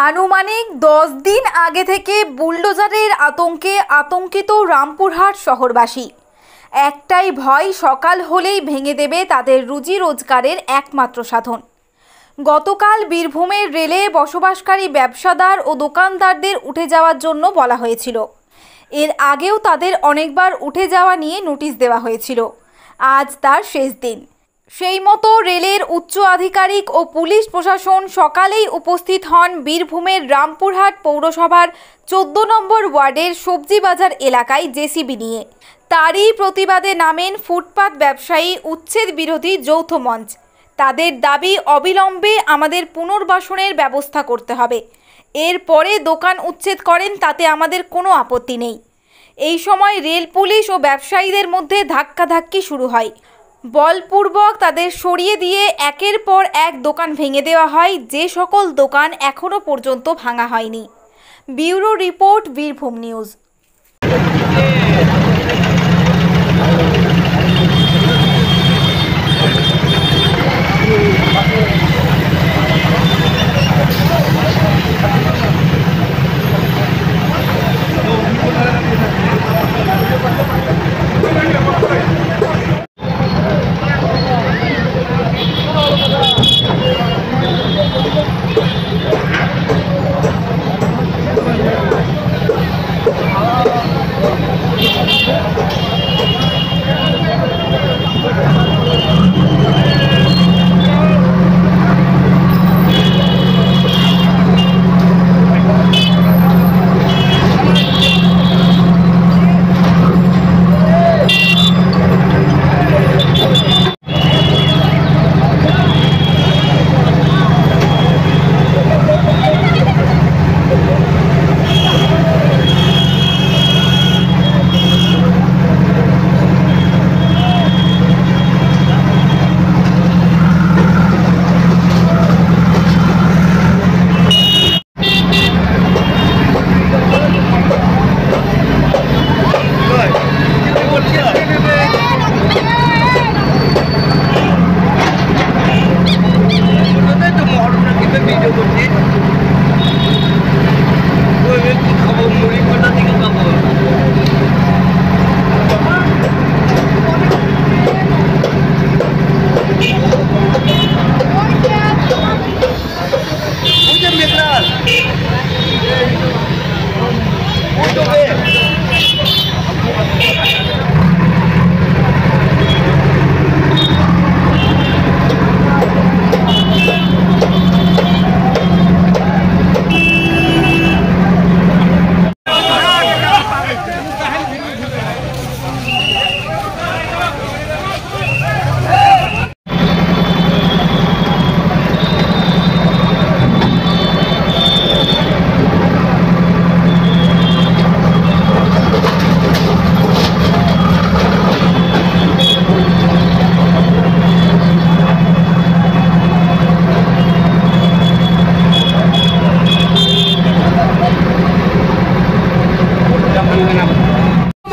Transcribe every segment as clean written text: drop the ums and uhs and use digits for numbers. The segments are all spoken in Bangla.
আনুমানিক 10 দিন আগে থেকে বুলডোজারের আতঙ্কে আতঙ্কিত রামপুরহাট শহরবাসী। একটাই ভয়, সকাল হলেই ভেঙে দেবে তাদের রুজি রোজগারের একমাত্র সাধন। গতকাল বীরভূমের রেলে বসবাসকারী ব্যবসাদার ও দোকানদারদের উঠে যাওয়ার জন্য বলা হয়েছিল। এর আগেও তাদের অনেকবার উঠে যাওয়া নিয়ে নোটিশ দেওয়া হয়েছিল। আজ তার শেষ দিন। সেই মতো রেলের উচ্চ আধিকারিক ও পুলিশ প্রশাসন সকালেই উপস্থিত হন বীরভূমের রামপুরহাট পৌরসভার 14 নম্বর ওয়ার্ডের সবজি বাজার এলাকায় জেসিবি নিয়ে। তারই প্রতিবাদে নামেন ফুটপাত ব্যবসায়ী উচ্ছেদ বিরোধী যৌথ মঞ্চ। তাদের দাবি, অবিলম্বে আমাদের পুনর্বাসনের ব্যবস্থা করতে হবে। এরপরে দোকান উচ্ছেদ করেন, তাতে আমাদের কোনো আপত্তি নেই। এই সময় রেল পুলিশ ও ব্যবসায়ীদের মধ্যে ধাক্কাধাক্কি শুরু হয়। বলপূর্বক তাদের সরিয়ে দিয়ে একের পর এক দোকান ভেঙে দেওয়া হয়, যে সকল দোকান এখনো পর্যন্ত ভাঙা হয়নি। Bureau report, Birbhum news.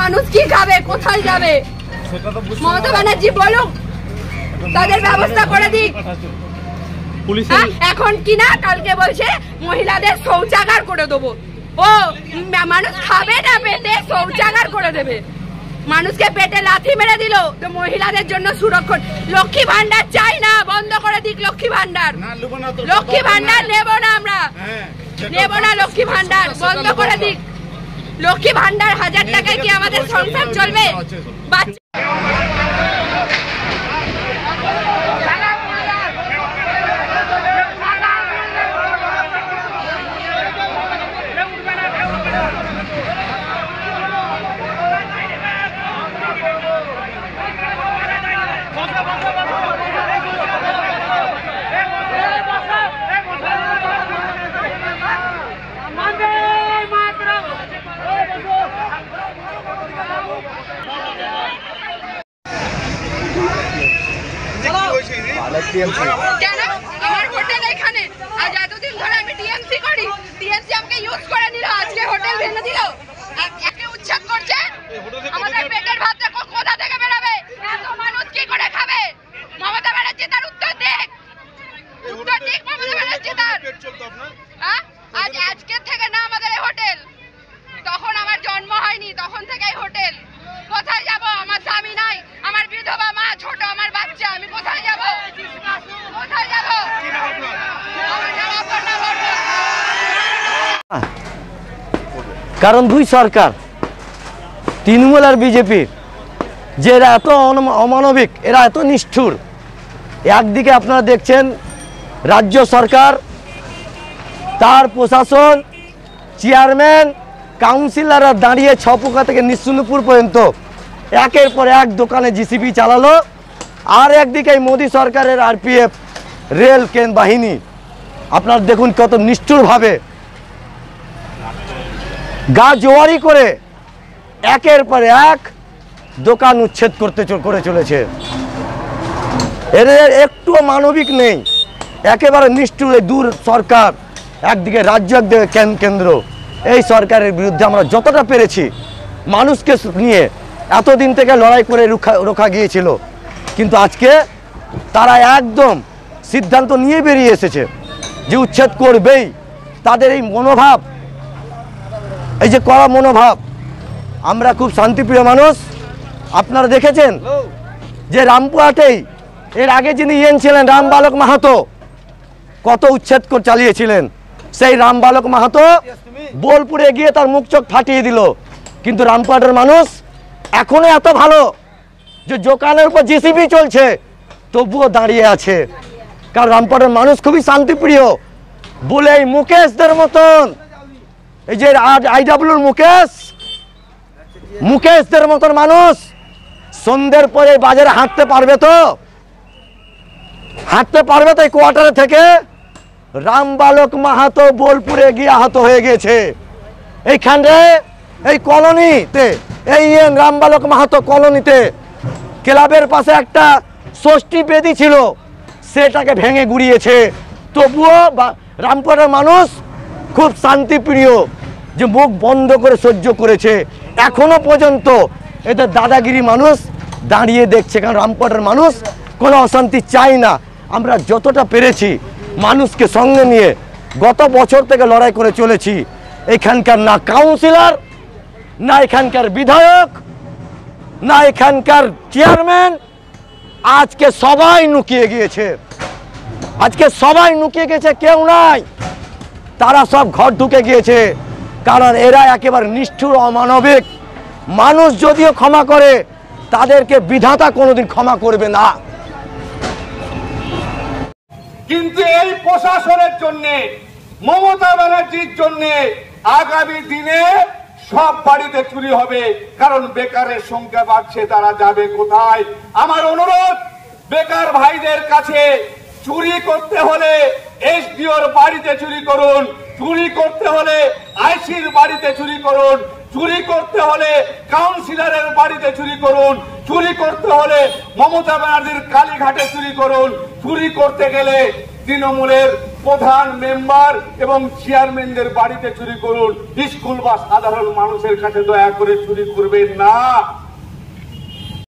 মানুষ কি খাবে, কোথায় যাবে? মমতা ব্যানার্জি বলুক, তাদের ব্যবস্থা করে দিক। এখন কিনা কালকে বলছে মহিলাদের শৌচাগার করে দেবো। ও মানুষ খাবে না, পেটে শৌচাগার করে দেবে। মানুষকে পেটে লাথি মেরে দিল তো মহিলাদের জন্য সুরক্ষা। লক্ষ্মী ভান্ডার চাই না, বন্ধ করে দিক লক্ষ্মী ভান্ডার। লক্ষ্মী ভান্ডার নেব না, আমরা নেব না। লক্ষ্মী ভান্ডার বন্ধ করে দিক। লক্ষ্মী ভান্ডার 1000 টাকায় কি আমাদের সংসার চলবে? কেন আমার হোটেল এখানে? আজ এতদিন ধরে আমি টিএমসি করি, টিএমসি আমাকে ইউজ করে নিল, আজকে হোটেল ভেঙে দিল। একে উচ্ছেদ করছে। আমাদের পেটের ভাতটা কোথা থেকে বেরোবে? এত মানুষ কি করে খাবে? মমতা ব্যানার্জি তার উত্তর দেখ, উত্তর দেখ মমতা ব্যানার্জি তার। কারণ দুই সরকার তৃণমূল আর বিজেপির যে এরা এত অমানবিক, এরা এত নিষ্ঠুর। একদিকে আপনারা দেখছেন রাজ্য সরকার, তার প্রশাসন, চেয়ারম্যান, কাউন্সিলররা দাঁড়িয়ে ছপুকা থেকে নিশ্চুন্দপুর পর্যন্ত একের পর এক দোকানে জিসিবি চালালো। আর একদিকে মোদী সরকারের আরপিএফ রেল কেন বাহিনী আপনারা দেখুন কত নিষ্ঠুরভাবে গা জোয়ারি করে একের পর এক দোকান উচ্ছেদ করে চলেছে। এদের একটুও মানবিক নেই, একেবারে নিষ্ঠুর এই দূর সরকার। একদিকে রাজ্য, একদিকে কেন্দ্র। এই সরকারের বিরুদ্ধে আমরা যতটা পেরেছি মানুষকে নিয়ে এতদিন থেকে লড়াই করে রোখা গিয়েছিল, কিন্তু আজকে তারা একদম সিদ্ধান্ত নিয়ে বেরিয়ে এসেছে যে উচ্ছেদ করবেই। তাদের এই মনোভাব, এই যে কড়া মনোভাব, আমরা খুব শান্তিপ্রিয় মানুষ। আপনারা দেখেছেন যে রামপুরহাটেই এর আগে যিনি ছিলেন রামবালক মাহাতো, কত উচ্ছেদ চালিয়েছিলেন। সেই রামবালক মাহাতো বোলপুরে গিয়ে তার মুখ চোখ ফাটিয়ে দিল। কিন্তু রামপুরহাটের মানুষ এখনো এত ভালো যে দোকানের উপর জিসিবি চলছে তবুও দাঁড়িয়ে আছে, কারণ রামপুরহাটের মানুষ খুবই শান্তিপ্রিয়। বলে এই মুকেশদের মতন, এই যে আইডব্লিউর মুকেশদের মতন মানুষ সন্ধ্যের পরে বাজারে হাঁটতে পারবে তো? এই কোয়ার্টারে থেকে? রামবালক মাহাতো বোলপুরে গিয়ে আহত হয়ে গেছে। এইখানে এই কলোনিতে, এই রামবালক মাহাতো কলোনিতে ক্লাবের পাশে একটা ষষ্ঠী বেদি ছিল, সেটাকে ভেঙে গুড়িয়েছে। তবুও রামপুরের মানুষ খুব শান্তিপ্রিয়, যে মুখ বন্ধ করে সহ্য করেছে। এখনো পর্যন্ত এদের দাদাগিরি মানুষ দাঁড়িয়ে দেখছে, কারণ রামপুরের মানুষ কোনো অশান্তি চায় না। আমরা যতটা পেরেছি মানুষকে সঙ্গে নিয়ে গত বছর থেকে লড়াই করে চলেছি। এখানকার না কাউন্সিলর, না এখানকার বিধায়ক, না এখানকার চেয়ারম্যান, আজকে সবাই নুকিয়ে গিয়েছে। কেউ নাই, তারা সব ঘর ঢুকে গিয়েছে। কারণ এরা একেবারে নিষ্ঠুর, অমানবিক। মানুষ যদিও ক্ষমা করে, তাদেরকে বিধাতা কোনোদিন ক্ষমা করবে না। কিন্তু এই প্রশাসনের জন্য, মমতা ব্যানার্জির জন্য আগামী দিনে সব বাড়িতে চুরি হবে, কারণ বেকারের সংখ্যা বাড়ছে। তারা যাবে কোথায়? আমার অনুরোধ বেকার ভাইদের কাছে, চুরি করতে হলে এসডিওর বাড়িতে চুরি করুন, চুরি করতে হলে আইসির বাড়িতে চুরি করুন, চুরি করতে হলে কাউন্সিলরের বাড়িতে চুরি করুন, চুরি করতে হলে মমতা ব্যানার্জির কালীঘাটে চুরি করুন, চুরি করতে গেলে তৃণমূলের প্রধান মেম্বার এবং চেয়ারম্যানদের বাড়িতে চুরি করুন। স্কুল বা সাধারণ মানুষের কাছে দয়া করে চুরি করবেন না।